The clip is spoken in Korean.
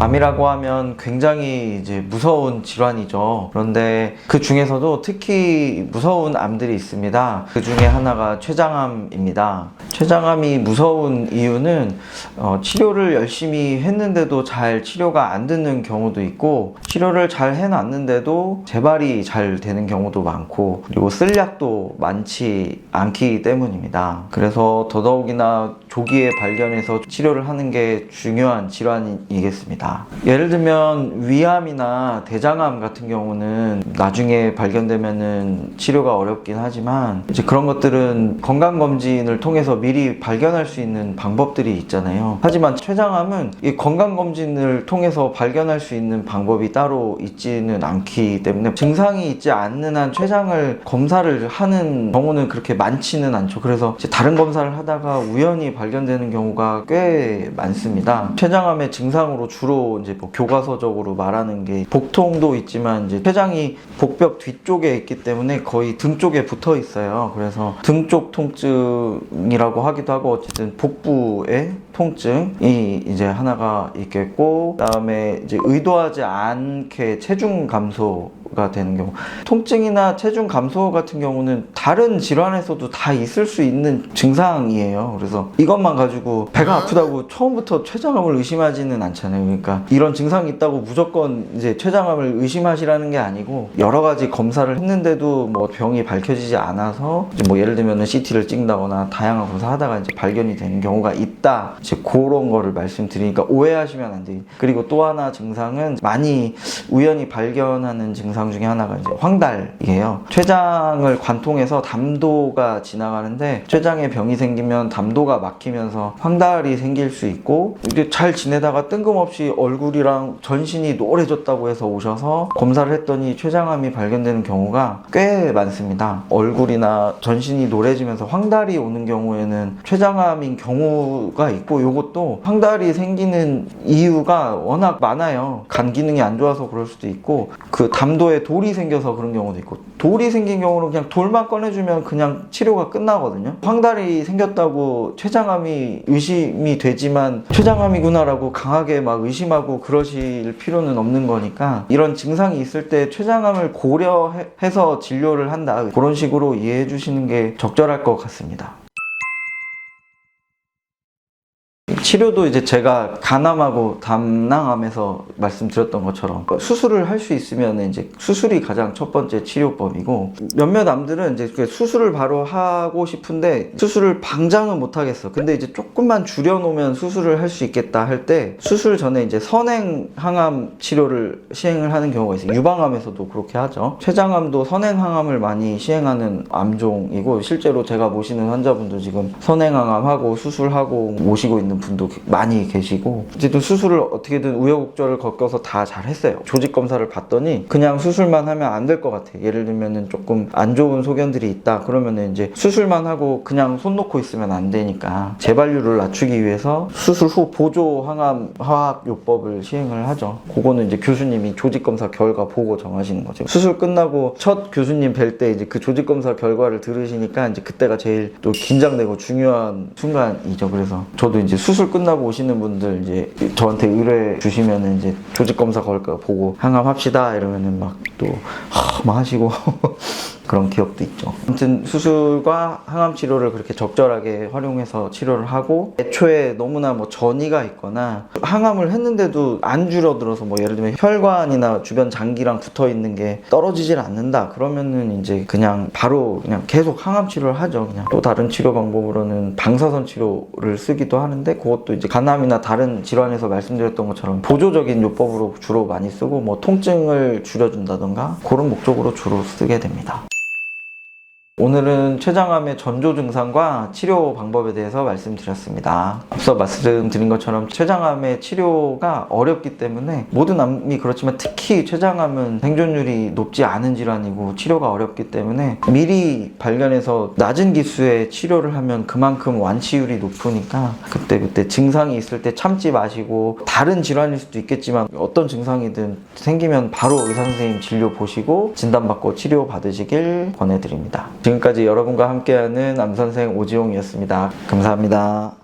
암이라고 하면 굉장히 이제 무서운 질환이죠. 그런데 그 중에서도 특히 무서운 암들이 있습니다. 그 중에 하나가 췌장암입니다. 췌장암이 무서운 이유는 치료를 열심히 했는데도 잘 치료가 안 되는 경우도 있고, 치료를 잘 해놨는데도 재발이 잘 되는 경우도 많고, 그리고 쓸 약도 많지 않기 때문입니다. 그래서 더더욱이나 조기에 발견해서 치료를 하는 게 중요한 질환이겠습니다. 예를 들면 위암이나 대장암 같은 경우는 나중에 발견되면은 치료가 어렵긴 하지만, 이제 그런 것들은 건강검진을 통해서 미리 발견할 수 있는 방법들이 있잖아요. 하지만 췌장암은 이 건강검진을 통해서 발견할 수 있는 방법이 따로 있지는 않기 때문에 증상이 있지 않는 한 췌장을 검사를 하는 경우는 그렇게 많지는 않죠. 그래서 이제 다른 검사를 하다가 우연히 발견되는 경우가 꽤 많습니다. 췌장암의 증상으로 주로 이제 뭐 교과서적으로 말하는 게 복통도 있지만, 이제 췌장이 복벽 뒤쪽에 있기 때문에 거의 등 쪽에 붙어 있어요. 그래서 등 쪽 통증이라고 하기도 하고, 어쨌든 복부의 통증이 이제 하나가 있겠고, 그다음에 이제 의도하지 않게 체중 감소가 되는 경우, 통증이나 체중 감소 같은 경우는 다른 질환에서도 다 있을 수 있는 증상이에요. 그래서 이것만 가지고 배가 아프다고 처음부터 췌장암을 의심하지는 않잖아요. 그러니까 이런 증상이 있다고 무조건 이제 췌장암을 의심하시라는 게 아니고, 여러 가지 검사를 했는데도 뭐 병이 밝혀지지 않아서 이제 뭐 예를 들면 CT를 찍는다거나 다양한 검사 하다가 이제 발견이 되는 경우가 있다, 이제 그런 거를 말씀드리니까 오해하시면 안 돼요. 그리고 또 하나 증상은 많이 우연히 발견하는 증상 중에 하나가 이제 황달이에요. 췌장을 관통해서 담도가 지나가는데, 췌장에 병이 생기면 담도가 막히면서 황달이 생길 수 있고, 이제 잘 지내다가 뜬금없이 얼굴이랑 전신이 노래졌다고 해서 오셔서 검사를 했더니 췌장암이 발견되는 경우가 꽤 많습니다. 얼굴이나 전신이 노래지면서 황달이 오는 경우에는 췌장암인 경우가 있고, 이것도 황달이 생기는 이유가 워낙 많아요. 간 기능이 안 좋아서 그럴 수도 있고, 그 담도에 돌이 생겨서 그런 경우도 있고, 돌이 생긴 경우는 그냥 돌만 꺼내주면 그냥 치료가 끝나거든요. 황달이 생겼다고 췌장암이 의심이 되지만 췌장암이구나라고 강하게 막 의심하고 그러실 필요는 없는 거니까, 이런 증상이 있을 때 췌장암을 고려해서 진료를 한다, 그런 식으로 이해해 주시는 게 적절할 것 같습니다. 치료도 이제 제가 간암하고 담낭암에서 말씀드렸던 것처럼 수술을 할 수 있으면 이제 수술이 가장 첫 번째 치료법이고, 몇몇 암들은 이제 수술을 바로 하고 싶은데 수술을 방장은 못 하겠어. 근데 이제 조금만 줄여놓으면 수술을 할 수 있겠다 할 때, 수술 전에 이제 선행 항암 치료를 시행을 하는 경우가 있어요. 유방암에서도 그렇게 하죠. 췌장암도 선행 항암을 많이 시행하는 암종이고, 실제로 제가 모시는 환자분도 지금 선행 항암하고 수술하고 오시고 있는 분도 많이 계시고, 어쨌든 수술을 어떻게든 우여곡절을 겪어서 다 잘했어요. 조직 검사를 봤더니 그냥 수술만 하면 안 될 것 같아. 예를 들면은 조금 안 좋은 소견들이 있다 그러면은 이제 수술만 하고 그냥 손 놓고 있으면 안 되니까, 재발률을 낮추기 위해서 수술 후 보조 항암 화학 요법을 시행을 하죠. 그거는 이제 교수님이 조직 검사 결과 보고 정하시는 거죠. 수술 끝나고 첫 교수님 뵐 때 이제 그 조직 검사 결과를 들으시니까 이제 그때가 제일 또 긴장되고 중요한 순간이죠. 그래서 저도 이제 수술 끝나고 오시는 분들 이제 저한테 의뢰 주시면은 이제 조직 검사 걸까 보고 항암합시다 이러면은 막 또 막 하시고 그런 기억도 있죠. 아무튼 수술과 항암 치료를 그렇게 적절하게 활용해서 치료를 하고, 애초에 너무나 뭐 전이가 있거나 항암을 했는데도 안 줄어들어서 뭐 예를 들면 혈관이나 주변 장기랑 붙어 있는 게 떨어지질 않는다 그러면은 이제 그냥 바로 그냥 계속 항암 치료를 하죠. 그냥 또 다른 치료 방법으로는 방사선 치료를 쓰기도 하는데, 그것도 이제 간암이나 다른 질환에서 말씀드렸던 것처럼 보조적인 요법으로 주로 많이 쓰고, 뭐 통증을 줄여준다던가 그런 목적으로 주로 쓰게 됩니다. 오늘은 췌장암의 전조 증상과 치료 방법에 대해서 말씀드렸습니다. 앞서 말씀드린 것처럼 췌장암의 치료가 어렵기 때문에, 모든 암이 그렇지만 특히 췌장암은 생존율이 높지 않은 질환이고 치료가 어렵기 때문에 미리 발견해서 낮은 기수의 치료를 하면 그만큼 완치율이 높으니까, 그때 증상이 있을 때 참지 마시고, 다른 질환일 수도 있겠지만 어떤 증상이든 생기면 바로 의사 선생님 진료 보시고 진단받고 치료 받으시길 권해드립니다. 지금까지 여러분과 함께하는 암선생 오지용이었습니다. 감사합니다.